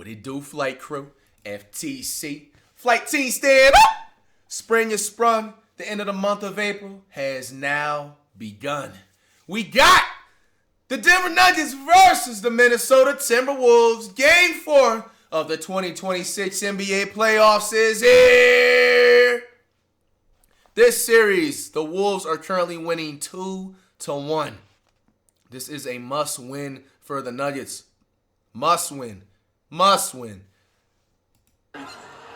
it do, flight crew? FTC. Flight team, stand up! Spring is sprung. The end of the month of April has now begun. We got the Denver Nuggets versus the Minnesota Timberwolves. Game 4 of the 2026 NBA playoffs is here. This series, the Wolves are currently winning 2-1. This is a must-win for the Nuggets. Must win. Must win.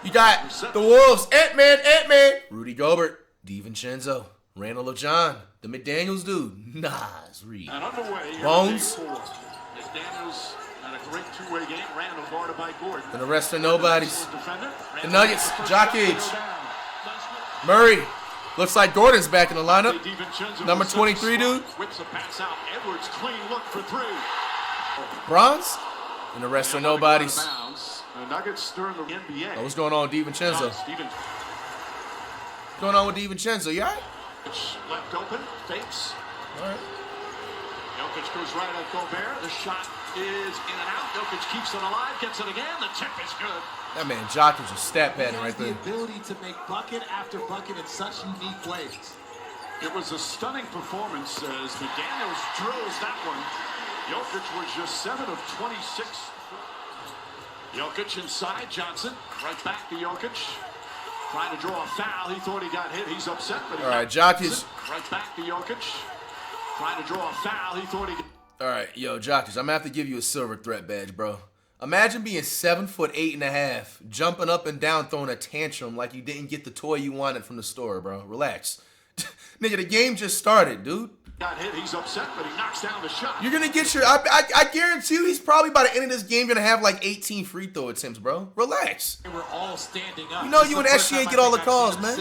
You got the Wolves, Ant-Man, Rudy Gobert, DiVincenzo, Randall LeJohn, the McDaniels dude, Nas Reed, Bones, McDaniels had a great two-way game. Randall guarded by Gordon. and the rest are nobodies. The Nuggets, Jokic, Murray. Looks like Gordon's back in the lineup. Number 23 dude. Whips a pass out. Edwards clean look for three. Bronze. And the rest are nobodies. The Nuggets stirring the NBA. Oh, what's going on with DiVincenzo? What's going on with DiVincenzo? You all right? Left open, fakes. All right. Jokic goes right at Gobert. The shot is in and out. Jokic keeps it alive, gets it again. The tip is good. That man Jokic is stat padding right there. The ability to make bucket after bucket in such unique ways. It was a stunning performance as McDaniels drills that one. Jokic was just 7 of 26. Jokic inside, Johnson. Right back to Jokic. Trying to draw a foul. He thought he got hit. He's upset. But All right, Jokic. Right back to Jokic. Trying to draw a foul. He thought he got... All right, yo, Jokic, I'm going to have to give you a silver threat badge, bro. Imagine being 7'8.5", jumping up and down, throwing a tantrum like you didn't get the toy you wanted from the store, bro. Relax. Nigga, the game just started, dude. Got hit. He's upset, but he knocks down the shot. You're going to get your... I guarantee you he's probably by the end of this game going to have like 18 free throw attempts, bro. Relax. They were all standing up. You know you and SGA get all the calls, man.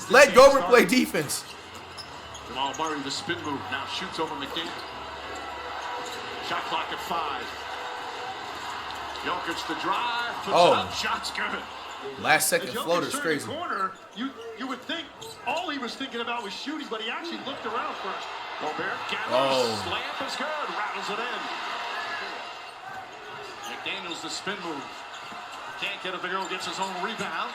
Let Gobert play defense. Jamal Murray, the spin move. Now shoots over McDaniel. Shot clock at 5. Jokic the drive. Puts it up. Shot's good. Last second floater's crazy. Corner, you would think all he was thinking about was shooting, but he actually looked around first. Gobert gathers. Slam is good. Rattles it in. McDaniels the spin move. Can't get it. The girl gets his own rebound.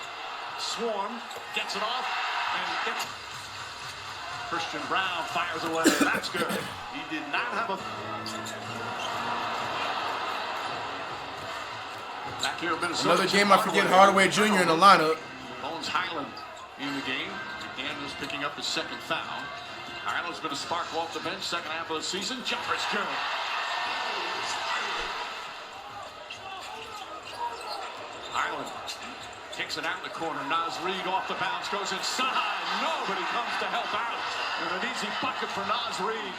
Swarm gets it off and gets. Christian Brown fires away. That's good. He did not have a. Back here, Minnesota. Another game I forget Hardaway Jr. in the lineup. Bones Highland in the game. McDaniels picking up his second foul. Highland's been a spark off the bench second half of the season. Jumper's good. Highland kicks it out in the corner. Nas Reed off the bounce, goes inside. Nobody comes to help out. And an easy bucket for Nas Reed.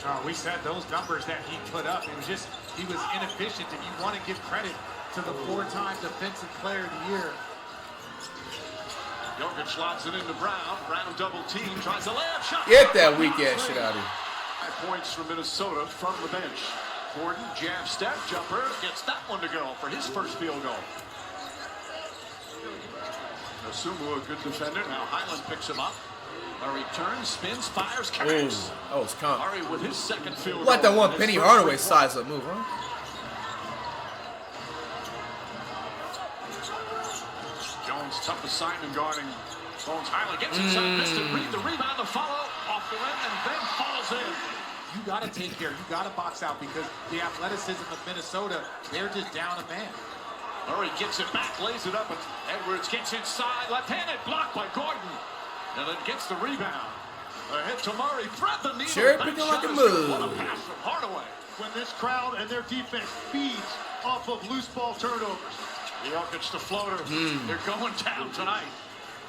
Oh, we said those numbers that he put up. It was just, he was inefficient. If you want to give credit to the 4-time Defensive Player of the Year. Jokic slots it into Brown. Brown double team, tries to lay up shot. Get that weak ass shit out of here. 5 points for Minnesota from the bench. Gordon, jab step, jumper, gets that one to go for his first field goal. Asumu, a good defender. Now Highland picks him up. Murray turns, spins, fires, carries. Oh, it's comp. Murray with his second field goal. Like that one Penny Hardaway size up move, huh? Jones, tough assignment guarding. Bones Highland gets inside, missed it. Reed the rebound, the follow off the rim, and then falls in. You got to take care. You got to box out because the athleticism of Minnesota, they're just down a man. Murray gets it back, lays it up, and Edwards gets inside, left-handed, blocked by Gordon. And then gets the rebound. A hit to Murray, thread the needle. Cherry picking like a move. What a pass from Hardaway. When this crowd and their defense feeds off of loose ball turnovers. Jokic the floater. They're going down tonight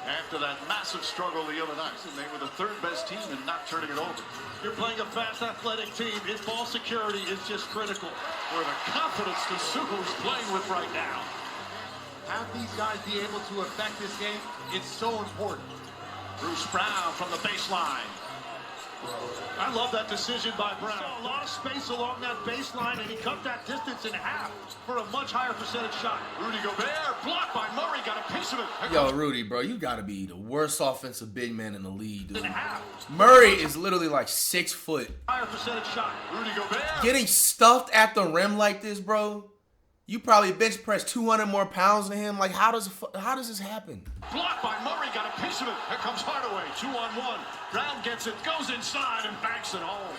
after that massive struggle the other night. And they were the 3rd best team in not turning it over. You're playing a fast, athletic team. His ball security is just critical. Where the confidence the Subaru's playing with right now. Have these guys be able to affect this game? It's so important. Bruce Brown from the baseline. I love that decision by Brown. A lot of space along that baseline, and he cut that distance in half for a much higher percentage shot. Rudy Gobert, blocked by Murray, got a piece of it. Yo, Rudy, bro, you got to be the worst offensive big man in the league, dude. In half. Murray is literally like 6 foot. Higher percentage shot. Rudy Gobert. Getting stuffed at the rim like this, bro. You probably bench press 200 more pounds than him. Like, how does this happen? Blocked by Murray, got a piece of it. Here comes Hardaway, 2-on-1. Brown gets it, goes inside and banks it home.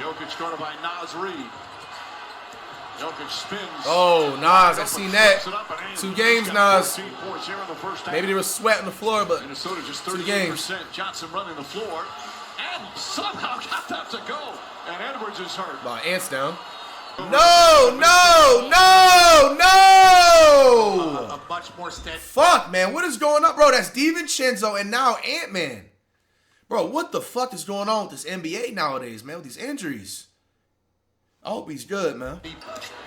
Jokic guarded by Naz Reid. Jokic spins. Oh, Nas, I seen that. 2 games, Nas. Maybe Maybe there was sweat on the floor, but Minnesota just 2 games. 38%. Johnson running the floor and somehow got that to go. And Edwards is hurt. Ants down. No, no, no, no! A much more steady. Fuck, man. What is going on? Bro, that's DiVincenzo and now Ant-Man. Bro, what the fuck is going on with this NBA nowadays, man, with these injuries? I hope he's good, man.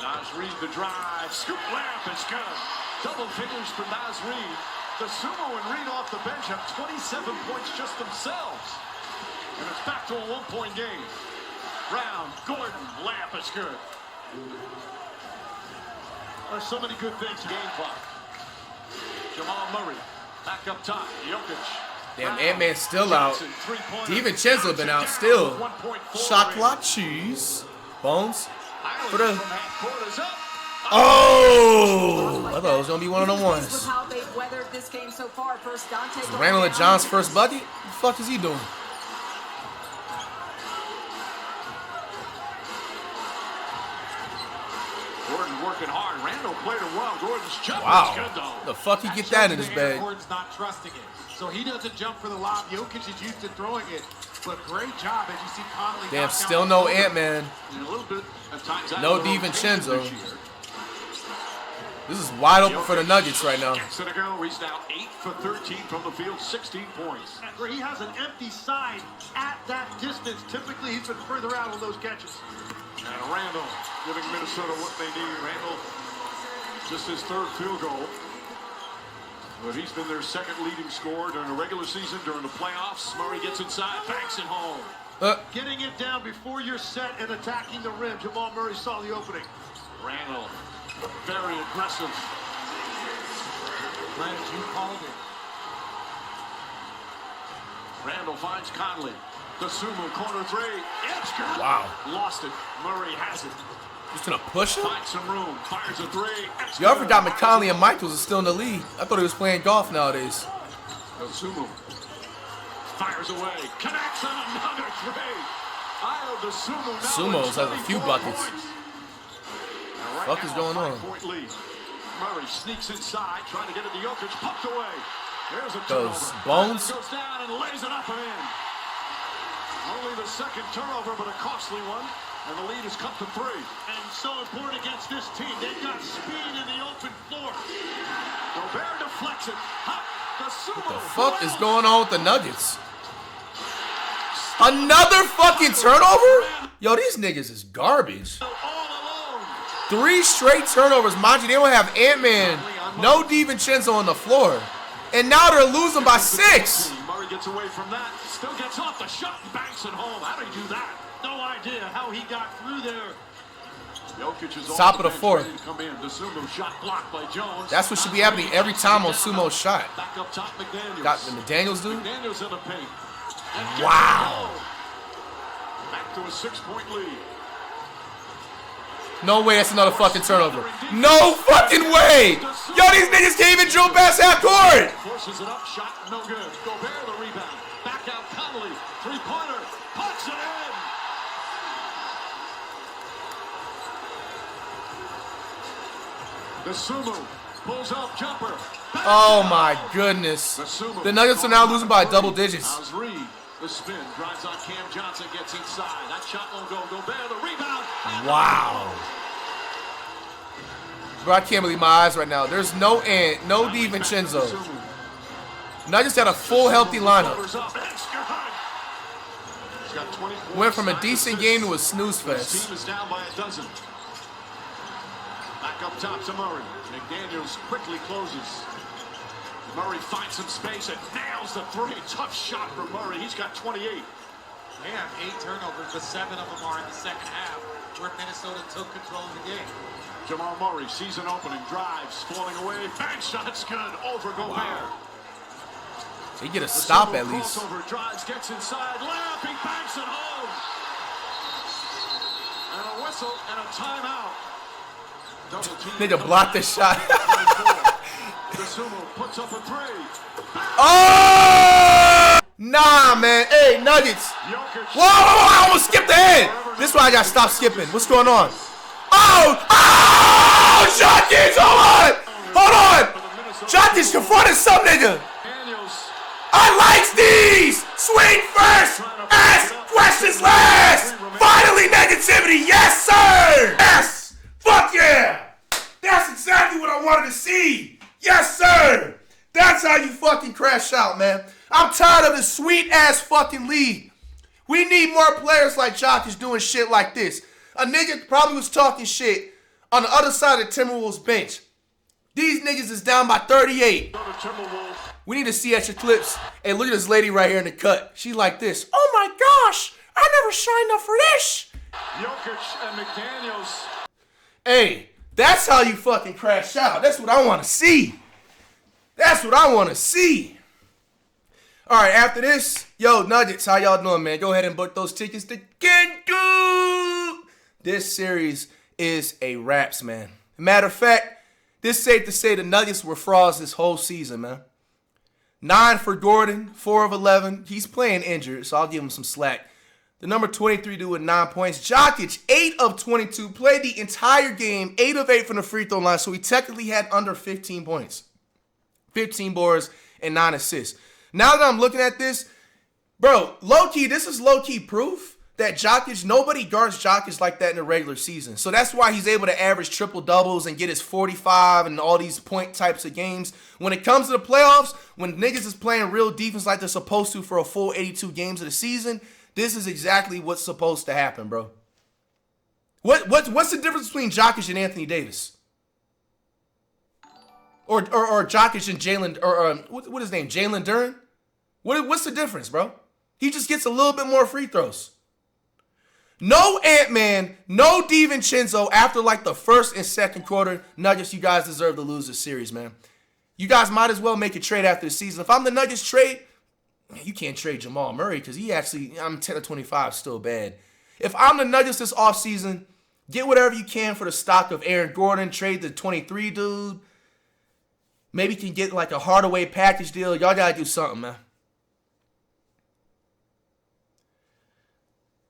Naz Reid the drive. Scoop layup is good. Double figures for Naz Reid. The Sumo and Reid off the bench have 27 points just themselves. And it's back to a 1-point game. Brown, Gordon, layup is good. There's so many good things. Game clock. Jamal Murray back up top. Jokic. Damn, Ant-Man's still out. DiVincenzo been out still. Shot clock cheese. Bones. For the... Oh! I thought it was going to be one of the ones. Randall and John's first bucket? What the fuck is he doing? Gordon working hard. Randall played it well. Gordon's jump Wow. is good, though. The fuck he get that in his bag? Gordon's not trusting it. So he doesn't jump for the lob. Jokic is used to throwing it. But great job as you see Conley. Damn, knock still down no the Ant-Man. And a little bit of times out No of the rotation DiVincenzo. this year. This is wide open for the Nuggets right now. Gets it to go. He's now 8 for 13 from the field, 16 points. Where he has an empty side at that distance. Typically, he's been further out on those catches. And Randall giving Minnesota what they need. Randall, just his 3rd field goal. But he's been their 2nd leading scorer during the regular season, during the playoffs. Murray gets inside, banks it home. Getting it down before you're set and attacking the rim. Jamal Murray saw the opening. Randall, very aggressive. Brent, you called it. Randall finds Conley. The Sumo corner 3. It's good. Wow. Lost it. Murray has it. Just gonna push him? Finds some room. Fires a 3. It's Y'all good. forgot McConley and Michaels are still in the league. I thought he was playing golf nowadays. The Sumo fires away. Connects on another 3. The Sumo now Sumos has a few 24 buckets. points. And right Fuck is now, going on? 5-point lead. Murray sneaks inside, trying to get it to Jokic. Pumped away. There's a Those turnover. bones. Goes down and lays it up and in. Only the 2nd turnover, but a costly one. And the lead has come to 3. And so important against this team. They've got speed in the open floor. Gobert deflects it. Ha! The Sumo. The fuck is going on with the Nuggets? Another fucking turnover? Yo, these niggas is garbage. All alone. 3 straight turnovers. Mind you, they don't have Ant-Man, no DiVincenzo on the floor. And now they're losing by 6. Murray gets away from that. Still gets off the shot and banks it home. How did he do that? No idea how he got through there. Jokic is Top off of the bench, 4th. ready to come in. The Sumo shot blocked by Jones. That's what should be happening every time on Sumo's shot. Back up top, McDaniels. Got the McDaniels dude? McDaniels in the paint. And Wow. back to a 6-point lead. No way that's another fucking turnover. No fucking way! Yo, these niggas can't even drill past half court! Forces it up, shot no good. Gobert the rebound. Back out Conley. 3-pointer. Puts it in. The Sumo pulls up jumper. Oh my goodness. The Nuggets are now losing by double digits. Naz Reid, the spin, drives on Cam Johnson, gets inside. That shot won't go. Gobert the rebound. Wow. Bro, I can't believe my eyes right now. There's no DiVincenzo. Nuggets had a full healthy lineup. Went from a decent game to a snooze fest. Team is down by a dozen. Back up top to Murray. McDaniels quickly closes. Murray finds some space and nails the 3. Tough shot for Murray. He's got 28. They have 8 turnovers, but 7 of them are in the 2nd half, where Minnesota took control of the game. Jamal Murray sees an opening, drives, falling away. Bank shot's good over Gobert. Wow. They get a stop at least. Crossover, drives, gets inside, layup, he banks it home. And a whistle and a timeout. Nigga blocked the shot. The Sumo puts up a three. Oh! Nah, man. Hey, Nuggets. Whoa, I almost skipped ahead. This is why I got to stop skipping. What's going on? Oh! Oh! Jokic, hold on! Hold on! Jokic confronted some nigga. I like these! Swing first! Ask questions last! Finally, negativity! Yes, sir! Yes! Fuck yeah! That's exactly what I wanted to see! Yes, sir! That's how you fucking crash out, man. I'm tired of this sweet-ass fucking league. We need more players like Jokic doing shit like this. A nigga probably was talking shit on the other side of the Timberwolves bench. These niggas is down by 38. We need to see extra clips. Hey, look at this lady right here in the cut. She like this. Oh my gosh, I never signed up for this. Jokic and McDaniels. Hey, that's how you fucking crash out. That's what I want to see. That's what I want to see. All right, after this, yo, Nuggets, how y'all doing, man? Go ahead and book those tickets to Kenku. This series is a wraps, man. Matter of fact, this is safe to say the Nuggets were frauds this whole season, man. 9 for Gordon, 4 of 11. He's playing injured, so I'll give him some slack. The number 23 dude with 9 points. Jokic, 8 of 22. Played the entire game, 8 of 8 from the free throw line, so he technically had under 15 points. 15 boards and 9 assists. Now that I'm looking at this, bro, low-key, this is low-key proof that Jokic, nobody guards Jokic like that in the regular season. So that's why he's able to average triple-doubles and get his 45 and all these point types of games. When it comes to the playoffs, when niggas is playing real defense like they're supposed to for a full 82 games of the season, this is exactly what's supposed to happen, bro. What's the difference between Jokic and Anthony Davis? Or Jokic and Jalen, or what is his name, Jalen Duren? What's the difference, bro? He just gets a little bit more free throws. No Ant-Man, no DiVincenzo after like the first and second quarter. Nuggets, you guys deserve to lose this series, man. You guys might as well make a trade after the season. If I'm the Nuggets trade, man, you can't trade Jamal Murray because I'm 10 of 25, still bad. If I'm the Nuggets this offseason, get whatever you can for the stock of Aaron Gordon, trade the 23 dude. Maybe you can get like a Hardaway package deal. Y'all got to do something, man.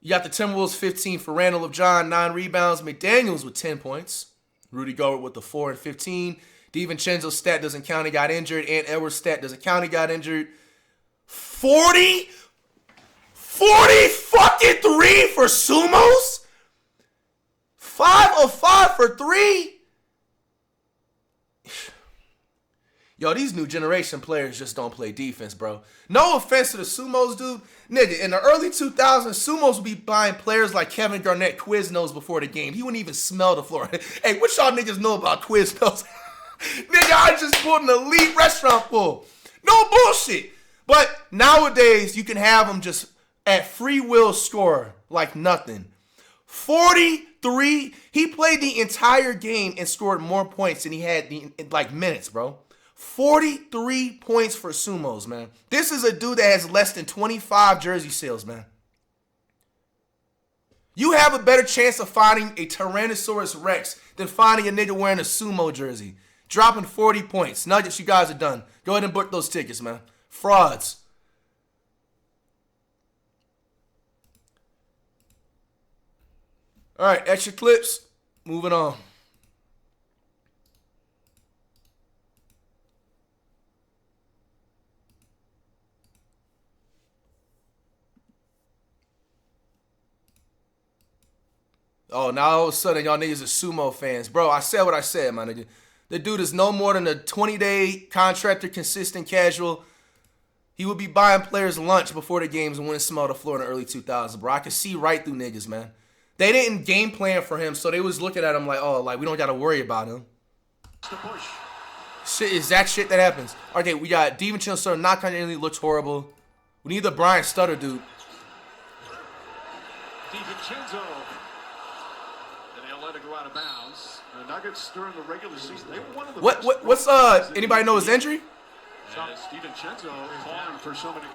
You got the Timberwolves 15 for Randall of John, 9 rebounds. McDaniels with 10 points. Rudy Gobert with the 4 and 15. DiVincenzo's stat doesn't count. He got injured. Ant Edwards' stat doesn't count. He got injured. 40 fucking 3 for Sumos? 5 of 5 for 3? Yo, these new generation players just don't play defense, bro. No offense to the Sumos, dude. Nigga, in the early 2000s, Sumos would be buying players like Kevin Garnett Quiznos before the game. He wouldn't even smell the floor. Hey, what y'all niggas know about Quiznos? Nigga, I just bought an elite restaurant full. No bullshit. But nowadays, you can have them just at free will score like nothing. 43. He played the entire game and scored more points than he had in like minutes, bro. 43 points for Sumos, man. This is a dude that has less than 25 jersey sales, man. You have a better chance of finding a Tyrannosaurus Rex than finding a nigga wearing a Sumo jersey. Dropping 40 points. Nuggets, you guys are done. Go ahead and book those tickets, man. Frauds. All right, extra clips. Moving on. Oh, now all of a sudden y'all niggas are Sumo fans. Bro, I said what I said, my nigga. The dude is no more than a 20-day contractor, consistent casual. He would be buying players lunch before the games and wouldn't smell the floor in the early 2000s, bro. I could see right through niggas, man. They didn't game plan for him, so they was looking at him like, oh, like, we don't got to worry about him. Shit, exact shit that happens. Okay, we got DiVincenzo not kind of looks horrible. We need the Brian Stutter dude. DiVincenzo. Let it go out of bounds. The Nuggets during the regular season, they were one of the what's anybody know his injury? DiVincenzo calling for so many.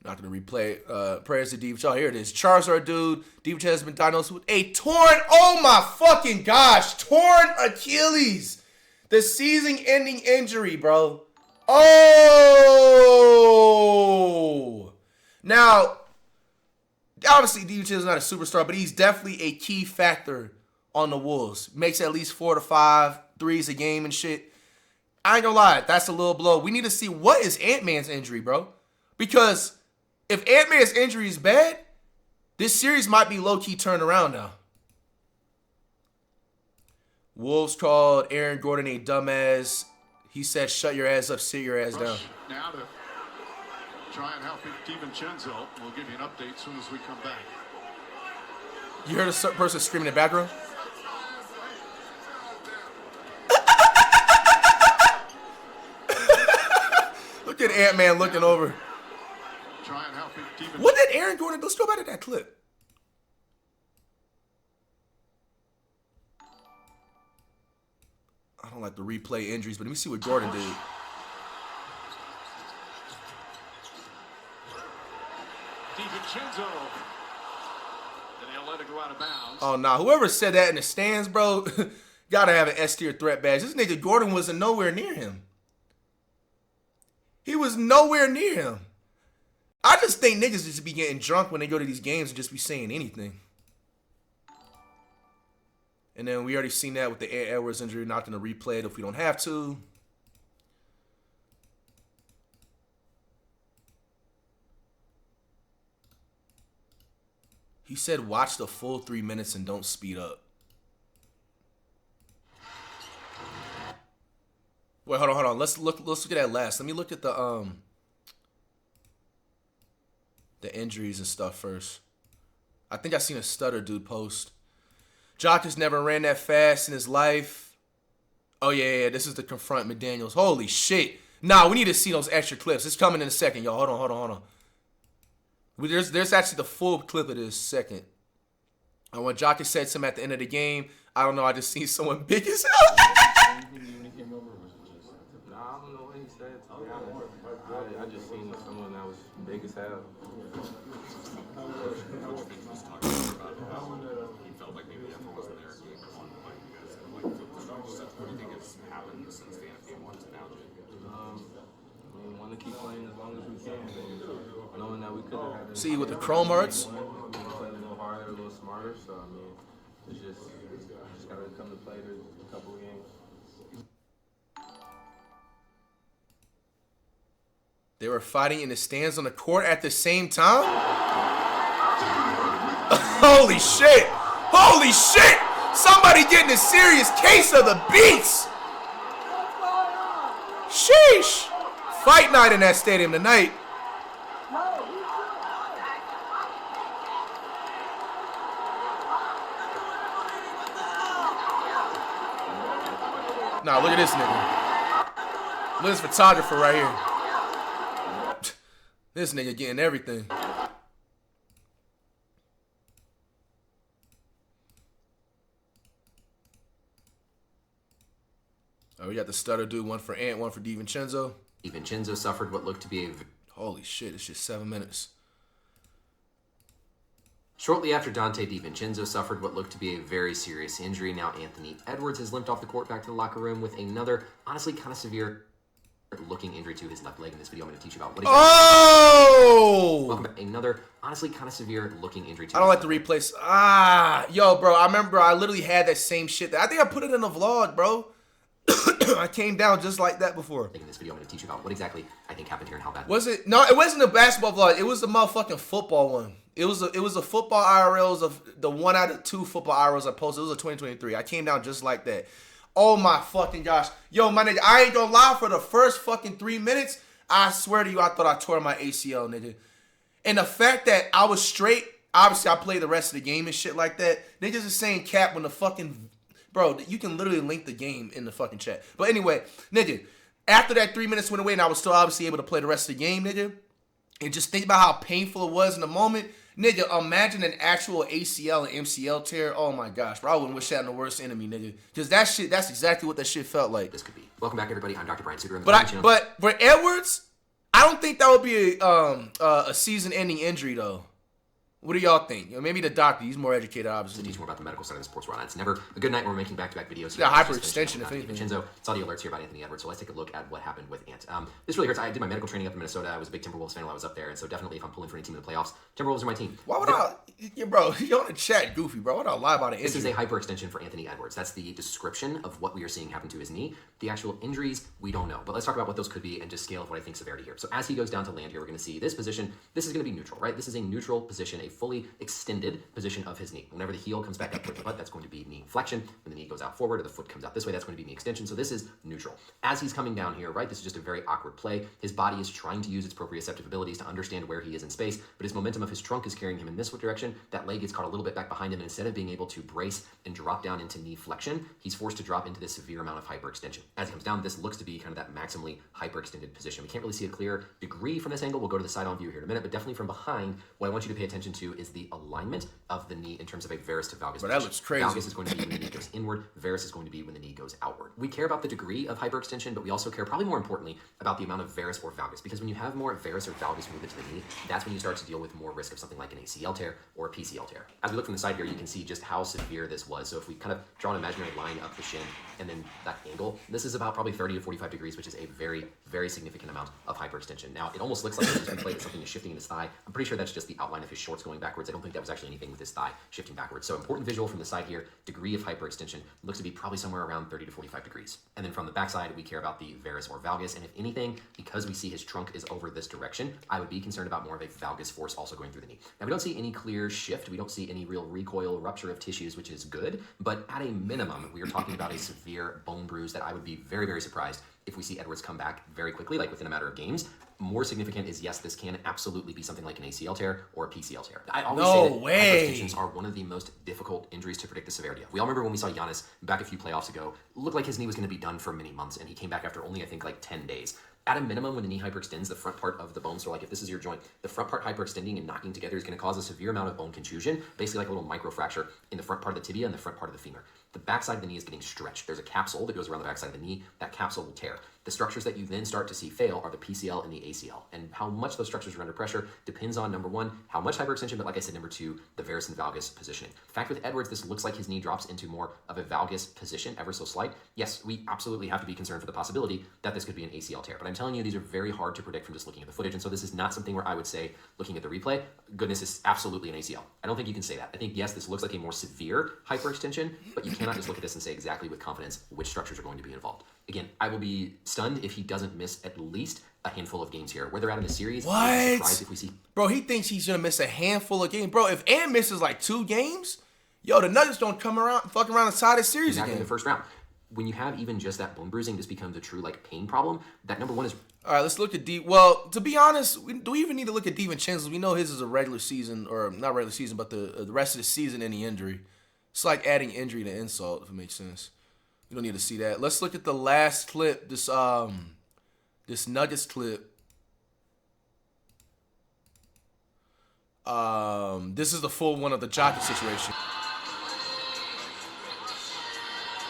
Not gonna replay. Prayers to Divac. Here it is. Charizard dude. Divac has been diagnosed with a torn. Oh my fucking gosh! Torn Achilles. The season-ending injury, bro. Oh. Now, obviously, Divac is not a superstar, but he's definitely a key factor on the Wolves. Makes at least 4 to 5 threes a game and shit. I ain't gonna lie, that's a little blow. We need to see what is Ant-Man's injury, bro. Because if Ant-Man's injury is bad, this series might be low-key turned around now. Wolves called Aaron Gordon a dumbass. He said, shut your ass up, sit your ass down. Now to try and help DiVincenzo. We'll give you an update as soon as we come back. You heard a person screaming in the background? Look at Ant-Man looking over. Try and help What did Aaron Gordon do? Let's go back to that clip. I don't like to replay injuries, but let me see what Gordon did. DiVincenzo. And they'll let it go out of bounds. Oh, nah. Whoever said that in the stands, bro, gotta have an S-tier threat badge. This nigga Gordon wasn't nowhere near him. He was nowhere near him. I just think niggas just be getting drunk when they go to these games and just be saying anything. And then we already seen that with the Ant Edwards injury. Not going to replay it if we don't have to. He said watch the full 3 minutes and don't speed up. Wait, hold on. Let's look at that last. Let me look at the injuries and stuff first. I think I seen a stutter dude post. Jock has never ran that fast in his life. Oh yeah, this is the confront McDaniels. Holy shit. Nah, we need to see those extra clips. It's coming in a second, y'all. Hold on. There's actually the full clip of this second. And when Jock said something at the end of the game, I don't know, I just seen someone big as hell. I don't know what he said. I just seen someone that was big as hell. He felt like maybe the effort wasn't there game one. What do you think has happened since the end of game one to now? We want to keep playing as long as we can. And knowing that we could have had See, with the chrome hearts. We play a little harder, a little smarter. So, I mean, it's just got to come to play a couple of games. They were fighting in the stands on the court at the same time? Holy shit! Holy shit! Somebody getting a serious case of the beats! Sheesh! Fight night in that stadium tonight. Nah, look at this nigga. Look at this photographer right here. This nigga getting everything. Oh, we got the stutter dude, one for Ant, one for DiVincenzo. DiVincenzo suffered what looked to be a... Holy shit, it's just 7 minutes. Shortly after Dante DiVincenzo suffered what looked to be a very serious injury, now Anthony Edwards has limped off the court back to the locker room with another, honestly, kind of severe looking injury to his left leg. In this video, I'm going to teach you about what exactly... Oh! Welcome back. Another, honestly, kind of severe looking injury to I don't like to replace... Yo, bro, I remember I literally had that same shit. I think I put it in a vlog, bro. I came down just like that before. In this video, I'm going to teach you about what exactly I think happened here and how bad... Was it? No, it wasn't a basketball vlog. It was the motherfucking football one. It was a football IRLs of the 1 out of 2 football IRLs I posted. It was a 2023. I came down just like that. Oh my fucking gosh. Yo, my nigga, I ain't gonna lie, for the first fucking 3 minutes, I swear to you, I thought I tore my ACL, nigga. And the fact that I was straight, obviously I played the rest of the game and shit like that. Niggas is saying cap when the fucking... Bro, you can literally link the game in the fucking chat. But anyway, nigga, after that 3 minutes went away and I was still obviously able to play the rest of the game, nigga, and just think about how painful it was in the moment, nigga, imagine an actual ACL and MCL tear. Oh my gosh, bro, I wouldn't wish that on the worst enemy, nigga. Because that shit, that's exactly what that shit felt like. This could be. Welcome back, everybody. I'm Dr. Brian Suter. But Edwards, I don't think that would be a season-ending injury, though. What do y'all think? Maybe the doctor, he's more educated, obviously. Teach more about the medical side of the sports world. It's never a good night when we're making back-to-back videos. Yeah, hyperextension, if anything. Vincenzo, saw the alerts here about Anthony Edwards, so let's take a look at what happened with Ant. This really hurts. I did my medical training up in Minnesota. I was a big Timberwolves fan while I was up there, and so definitely if I'm pulling for any team in the playoffs, Timberwolves are my team. Why would bro, you're on the chat, goofy, bro. Why would I lie about an injury? This is a hyperextension for Anthony Edwards. That's the description of what we are seeing happen to his knee. The actual injuries, we don't know. But let's talk about what those could be and just scale of what I think severity here. So as he goes down to land here, we're going to see this position. This is going to be neutral, right? This is a neutral position, a fully extended position of his knee. Whenever the heel comes back up with the butt, that's going to be knee flexion. When the knee goes out forward or the foot comes out this way, that's going to be knee extension. So this is neutral. As he's coming down here, right, this is just a very awkward play. His body is trying to use its proprioceptive abilities to understand where he is in space, but his momentum of his trunk is carrying him in this direction. That leg gets caught a little bit back behind him, and instead of being able to brace and drop down into knee flexion, he's forced to drop into this severe amount of hyperextension. As he comes down, this looks to be kind of that maximally hyperextended position. We can't really see a clear degree from this angle. We'll go to the side-on view here in a minute, but definitely from behind, what I want you to pay attention to is the alignment of the knee in terms of a varus to valgus. But that looks crazy. Valgus is going to be when the knee goes inward. Varus is going to be when the knee goes outward. We care about the degree of hyperextension, but we also care, probably more importantly, about the amount of varus or valgus, because when you have more varus or valgus movement to the knee, that's when you start to deal with more risk of something like an ACL tear or a PCL tear. As we look from the side here, you can see just how severe this was. So if we kind of draw an imaginary line up the shin and then that angle, this is about probably 30 to 45 degrees, which is a very, very significant amount of hyperextension. Now, it almost looks like it's been played that something is shifting in his thigh. I'm pretty sure that's just the outline of his shorts going backwards. I don't think that was actually anything with his thigh shifting backwards. So important visual from the side here, degree of hyperextension looks to be probably somewhere around 30 to 45 degrees. And then from the backside, we care about the varus or valgus. And if anything, because we see his trunk is over this direction, I would be concerned about more of a valgus force also going through the knee. Now, we don't see any clear shift. We don't see any real recoil, rupture of tissues, which is good. But at a minimum, we are talking about a severe bone bruise that I would be very, very surprised if we see Edwards come back very quickly, like within a matter of games. More significant is, yes, this can absolutely be something like an ACL tear or a PCL tear. I always say that hyperextensions are one of the most difficult injuries to predict the severity of. We all remember when we saw Giannis back a few playoffs ago, it looked like his knee was going to be done for many months, and he came back after only, I think, like 10 days. At a minimum, when the knee hyperextends, the front part of the bone, so like if this is your joint, the front part hyperextending and knocking together is going to cause a severe amount of bone contusion, basically like a little microfracture in the front part of the tibia and the front part of the femur. The backside of the knee is getting stretched. There's a capsule that goes around the backside of the knee. That capsule will tear. The structures that you then start to see fail are the PCL and the ACL. And how much those structures are under pressure depends on, number one, how much hyperextension, but like I said, number two, the varus and valgus positioning. In fact, with Edwards, this looks like his knee drops into more of a valgus position, ever so slight. Yes, we absolutely have to be concerned for the possibility that this could be an ACL tear. But I'm telling you, these are very hard to predict from just looking at the footage. And so this is not something where I would say, looking at the replay, goodness, it's absolutely an ACL. I don't think you can say that. I think, yes, this looks like a more severe hyperextension, but you cannot just look at this and say exactly with confidence which structures are going to be involved. Again, I will be stunned if he doesn't miss at least a handful of games here. Where they're at in the series, I'd be surprised if we see. Bro, he thinks he's going to miss a handful of games. Bro, if Ant misses like 2 games, yo, the Nuggets don't come around, fucking around inside the series exactly again. In the first round. When you have even just that bone bruising, this becomes a true like pain problem. That number one is. All right, let's look at D. Well, to be honest, do we even need to look at DiVincenzo? We know his is a regular season, or not regular season, but the rest of the season, any injury. It's like adding injury to insult, if it makes sense. You don't need to see that. Let's look at the last clip. This Nuggets clip. This is the full one of the Jokic situation.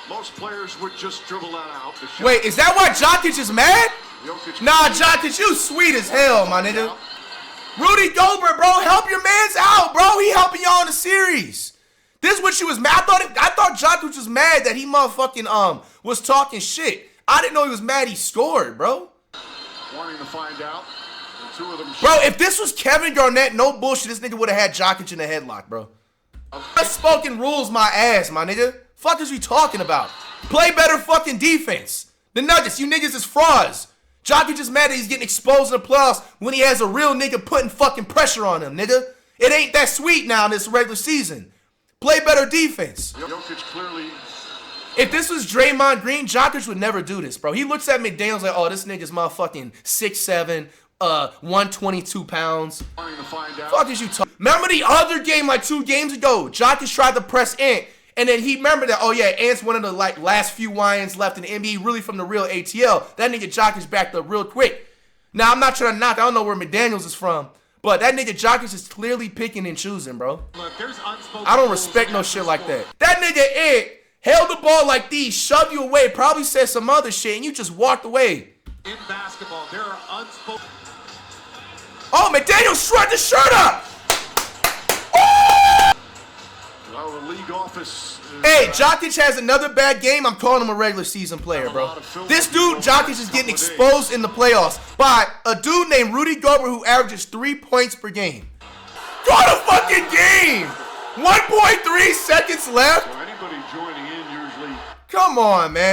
Most players would just dribble that out. Wait, is that why Jokic is mad? Jokic Nah, Jokic, you sweet as hell, my nigga. Rudy Gobert, bro, help your mans out, bro. He helping y'all in the series. This is what she was mad. I thought Jokic was mad that he motherfucking was talking shit. I didn't know he was mad he scored, bro. Wanting to find out. And 2 of them. Bro, if this was Kevin Garnett, no bullshit, this nigga would have had Jokic in the headlock, bro. Unspoken rules my ass, my nigga. Fuck is we talking about? Play better fucking defense. The Nuggets, you niggas is frauds. Jokic is mad that he's getting exposed in the playoffs when he has a real nigga putting fucking pressure on him, nigga. It ain't that sweet now in this regular season. Play better defense. Jokic clearly. If this was Draymond Green, Jokic would never do this, bro. He looks at McDaniels like, oh, this nigga's motherfucking 6'7", 122 pounds. Wanting to find out. Fuck is you talking? Remember the other game like 2 games ago? Jokic tried to press Ant, and then he remembered that, oh yeah, Ant's one of the like last few YNs left in the NBA, really from the real ATL. That nigga Jokic backed up real quick. Now, I'm not trying to knock. I don't know where McDaniels is from. But that nigga Jokic is clearly picking and choosing, bro. Look, there's unspoken I don't respect no shit like that. That nigga Ed held the ball like these, shoved you away, probably said some other shit, and you just walked away. In basketball, there are unspoken. Oh, McDaniel shrugged his shirt up. Well, the league office. Hey, Jokic has another bad game. I'm calling him a regular season player, bro. This dude, Jokic, is getting exposed in the playoffs by a dude named Rudy Gobert who averages 3 points per game. Call the fucking game. 1.3 seconds left. So anybody joining in usually. Come on, man.